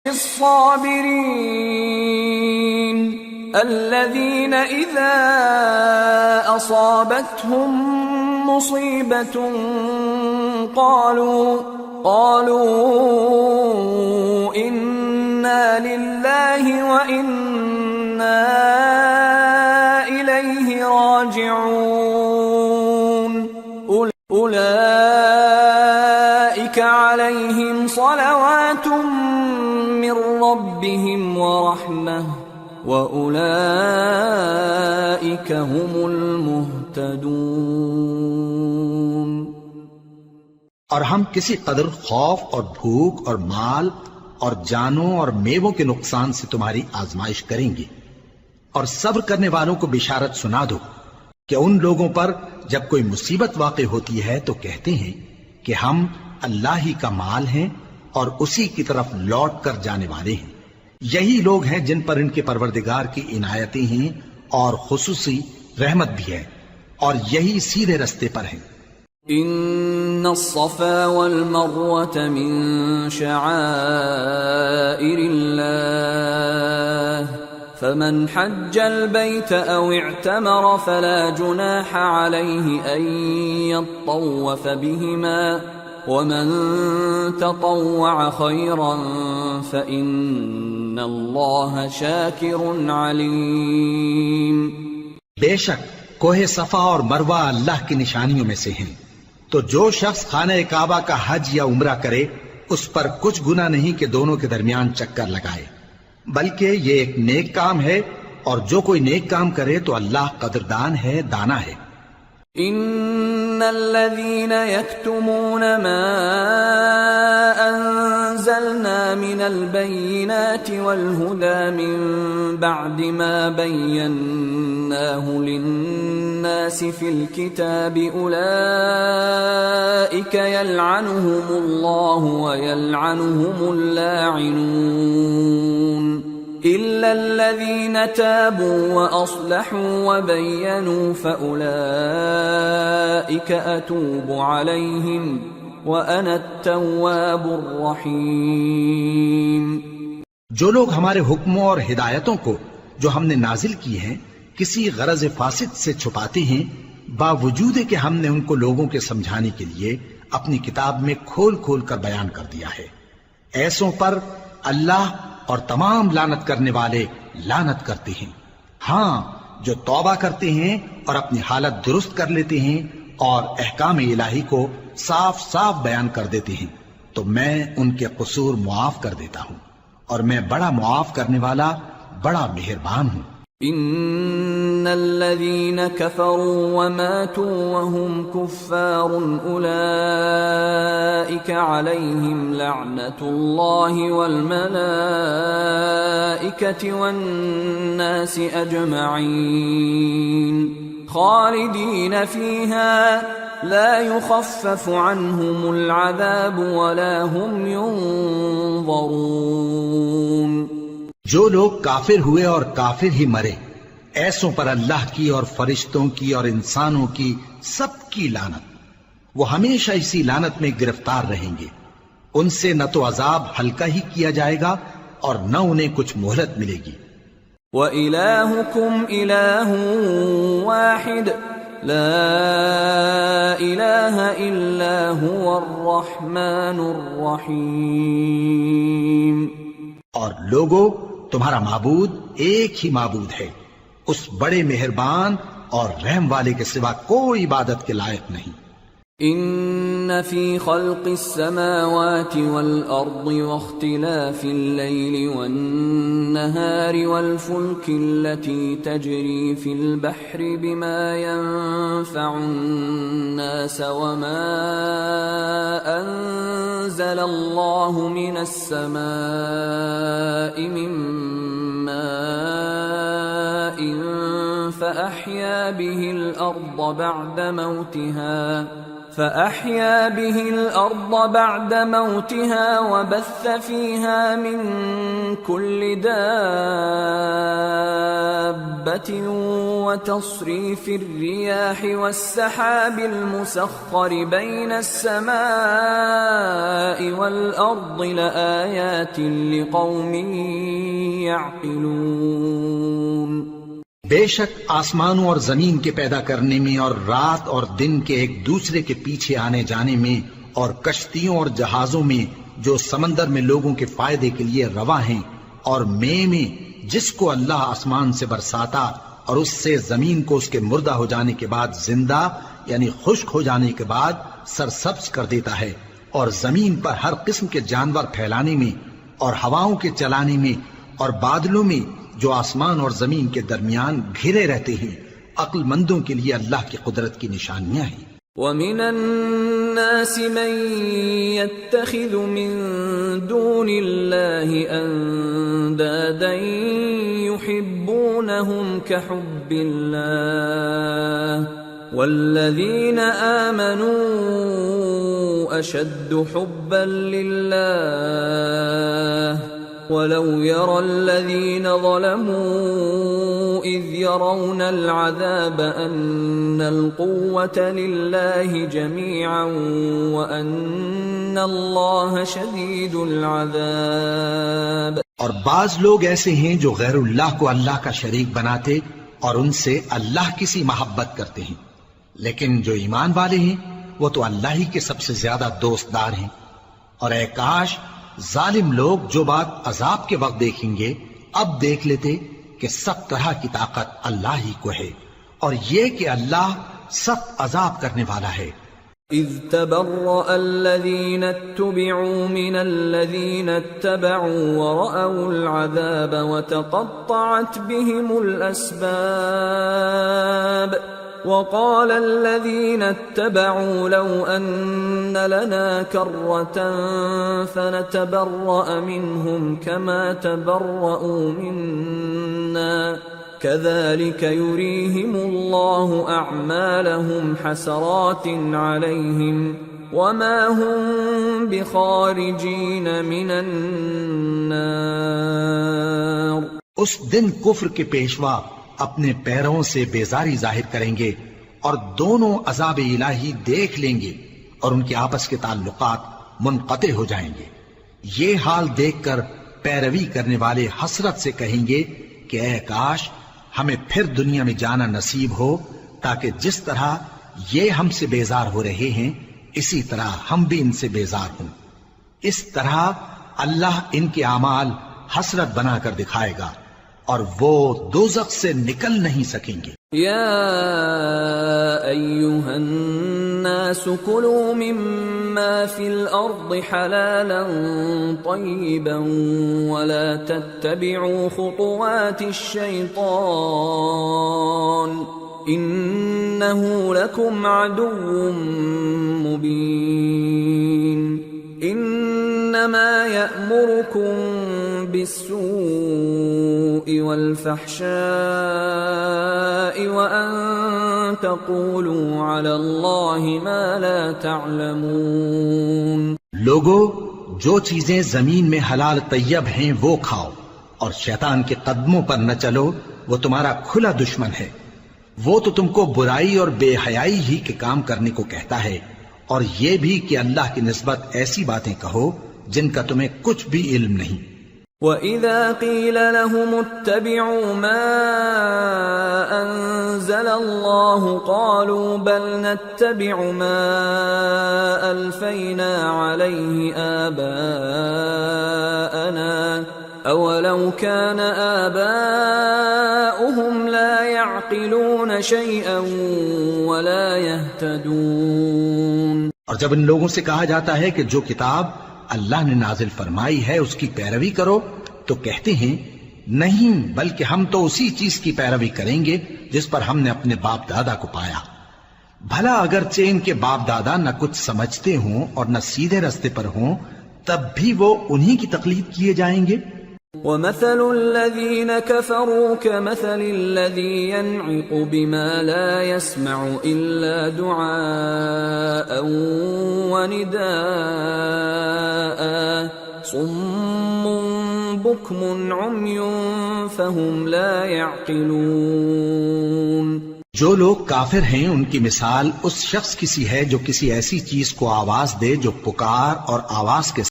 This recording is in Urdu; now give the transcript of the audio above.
الصابرين الذين إذا أصابتهم مصيبة قالوا إنا لله وإنا إليه راجعون أولئك عليهم صلوات من ربهم ورحمة وأولئك هم المهتدون۔ اور ہم کسی قدر خوف اور بھوک اور مال اور جانوں اور میووں کے نقصان سے تمہاری آزمائش کریں گے، اور صبر کرنے والوں کو بشارت سنا دو کہ ان لوگوں پر جب کوئی مصیبت واقع ہوتی ہے تو کہتے ہیں کہ ہم اللہ ہی کا مال ہیں اور اسی کی طرف لوٹ کر جانے والے ہیں۔ یہی لوگ ہیں جن پر ان کے پروردگار کی عنایتیں ہیں اور خصوصی رحمت بھی ہے، اور یہی سیدھے رستے پر ہیں۔ ان الصفا والمروة من شعائر الله فمن حج البيت او اعتمر فلا جناح عليه ان يطوف بهما ومن تطوع خيرا فإن الله شاكر عليم۔ بے شک کوہ صفا اور مروہ اللہ کی نشانیوں میں سے ہیں، تو جو شخص خانہ کعبہ کا حج یا عمرہ کرے اس پر کچھ گناہ نہیں کہ دونوں کے درمیان چکر لگائے، بلکہ یہ ایک نیک کام ہے، اور جو کوئی نیک کام کرے تو اللہ قدردان ہے، دانا ہے۔ ان الذين يكتمون ما انزلنا من البينات والهدى من بعد ما بيناه للناس في الكتاب اولئك يلعنهم الله ويلعنهم اللاعنون إلا الذين تابوا وأصلحوا وبينوا فأولئك أتوب عليهم وأنا التواب الرحيم۔ جو لوگ ہمارے حکموں اور ہدایتوں کو جو ہم نے نازل کی ہیں کسی غرض فاسد سے چھپاتے ہیں، باوجود کہ ہم نے ان کو لوگوں کے سمجھانے کے لیے اپنی کتاب میں کھول کھول کر بیان کر دیا ہے، ایسوں پر اللہ اور تمام لعنت کرنے والے لعنت کرتے ہیں۔ ہاں، جو توبہ کرتے ہیں اور اپنی حالت درست کر لیتے ہیں اور احکام الہی کو صاف صاف بیان کر دیتے ہیں تو میں ان کے قصور معاف کر دیتا ہوں، اور میں بڑا معاف کرنے والا بڑا مہربان ہوں۔ ان الذين كفروا وماتوا وهم كفار اولئك عليهم لعنة الله والملائكة والناس اجمعين خالدين فيها لا يخفف عنهم العذاب ولا هم ينظرون۔ جو لوگ کافر ہوئے اور کافر ہی مرے، ایسوں پر اللہ کی اور فرشتوں کی اور انسانوں کی سب کی لعنت، وہ ہمیشہ اسی لعنت میں گرفتار رہیں گے، ان سے نہ تو عذاب ہلکا ہی کیا جائے گا اور نہ انہیں کچھ مہلت ملے گی۔ وَإِلَٰهُكُمْ إِلَٰهٌ وَاحِدٌ لَا إِلَٰهَ إِلَّا هُوَ الرَّحْمَٰنُ الرَّحِيمُ۔ اور لوگو، تمہارا معبود ایک ہی معبود ہے، اس بڑے مہربان اور رحم والے کے سوا کوئی عبادت کے لائق نہیں۔ ان فی خلق السماوات والارض واختلاف الليل والنهار والفلك التي تجري في البحر بما ينفع الناس وما انزل الله من السماء من ماء فأحيا به الأرض بعد موتها فأحيا به الأرض بعد موتها وبث فيها من كل دابة وتصريف الرياح والسحاب المسخر بين السماء والأرض لآيات لقوم يعقلون۔ بے شک آسمانوں اور زمین کے پیدا کرنے میں اور رات اور دن کے ایک دوسرے کے پیچھے آنے جانے میں اور کشتیوں اور جہازوں میں جو سمندر میں لوگوں کے فائدے کے لیے رواں ہیں، اور میں جس کو اللہ آسمان سے برساتا اور اس سے زمین کو اس کے مردہ ہو جانے کے بعد زندہ یعنی خشک ہو جانے کے بعد سرسبز کر دیتا ہے، اور زمین پر ہر قسم کے جانور پھیلانے میں اور ہواؤں کے چلانے میں اور بادلوں میں جو آسمان اور زمین کے درمیان گھرے رہتے ہیں، عقل مندوں کے لیے اللہ کی قدرت کی نشانیاں ہیں۔ وَمِنَ النَّاسِ مَن يَتَّخِذُ مِن دُونِ اللَّهِ أَندَادًا يُحِبُّونَهُمْ كَحُبِّ اللَّهِ وَالَّذِينَ آمَنُوا أَشَدُّ حُبًّا لِلَّهِ وَلَوْ يَرَى الَّذِينَ ظَلَمُوا إِذْ يَرَوْنَ الْعَذَابَ أَنَّ الْقُوَّةَ لِلَّهِ جَمِيعًا وَأَنَّ اللَّهَ شَدِيدُ الْعَذَابِ۔ اور بعض لوگ ایسے ہیں جو غیر اللہ کو اللہ کا شریک بناتے اور ان سے اللہ کی سی محبت کرتے ہیں، لیکن جو ایمان والے ہیں وہ تو اللہ ہی کے سب سے زیادہ دوستدار ہیں۔ اور اے کاش ظالم لوگ جو بات عذاب کے وقت دیکھیں گے اب دیکھ لیتے کہ سب طرح کی طاقت اللہ ہی کو ہے، اور یہ کہ اللہ سخت عذاب کرنے والا ہے۔ اذ تبرأ الذين اتبعوا من الذين اتبعوا ورأوا العذاب وتقطعت بهم الأسباب وقال الذين اتبعوا لو أن لنا كرة فنتبرأ منهم كما تبرأوا منا كذلك يريهم الله أعمالهم حسرات عليهم وما هم بخارجين من النار۔ اس دن کفر کے پیشوا اپنے پیروں سے بیزاری ظاہر کریں گے اور دونوں عذاب الہی دیکھ لیں گے اور ان کے آپس کے تعلقات منقطع ہو جائیں گے۔ یہ حال دیکھ کر پیروی کرنے والے حسرت سے کہیں گے کہ اے کاش ہمیں پھر دنیا میں جانا نصیب ہو تاکہ جس طرح یہ ہم سے بیزار ہو رہے ہیں اسی طرح ہم بھی ان سے بیزار ہوں۔ اس طرح اللہ ان کے اعمال حسرت بنا کر دکھائے گا اور وہ دوزخ سے نکل نہیں سکیں گے۔ یا ایھا الناس کلوا مما فی الارض حلالا طیبا ولا تتبعوا خطوات الشیطان انه لکم عدو مبین۔ انما یأمرکم بالسوء والفحشاء وأن تقولوا على الله ما لا تعلمون۔ لوگو جو چیزیں زمین میں حلال طیب ہیں وہ کھاؤ اور شیطان کے قدموں پر نہ چلو، وہ تمہارا کھلا دشمن ہے۔ وہ تو تم کو برائی اور بے حیائی ہی کے کام کرنے کو کہتا ہے، اور یہ بھی کہ اللہ کی نسبت ایسی باتیں کہو جن کا تمہیں کچھ بھی علم نہیں۔ وَإِذَا قِيلَ لَهُمُ اتَّبِعُوا مَا أَنزَلَ اللَّهُ قَالُوا بَلْ نَتَّبِعُ مَا أَلْفَيْنَا عَلَيْهِ آبَاءَنَا أَوَلَوْ كَانَ آبَاؤُهُمْ لَا يَعْقِلُونَ شَيْئًا وَلَا يَهْتَدُونَ۔ اور جب ان لوگوں سے کہا جاتا ہے کہ جو کتاب اللہ نے نازل فرمائی ہے اس کی پیروی کرو تو کہتے ہیں نہیں، بلکہ ہم تو اسی چیز کی پیروی کریں گے جس پر ہم نے اپنے باپ دادا کو پایا۔ بھلا اگرچہ ان کے باپ دادا نہ کچھ سمجھتے ہوں اور نہ سیدھے رستے پر ہوں تب بھی وہ انہی کی تقلید کیے جائیں گے۔ ومثل الذين كفروا كمثل الذي ينعق بما لا يسمع إلا دعاء ونداء صم بكم عمي فهم لا يعقلون۔ جو لوگ کافر ہیں ان کی مثال اس شخص کی سی ہے جو کسی ایسی چیز کو آواز دے جو پکار اور آواز کے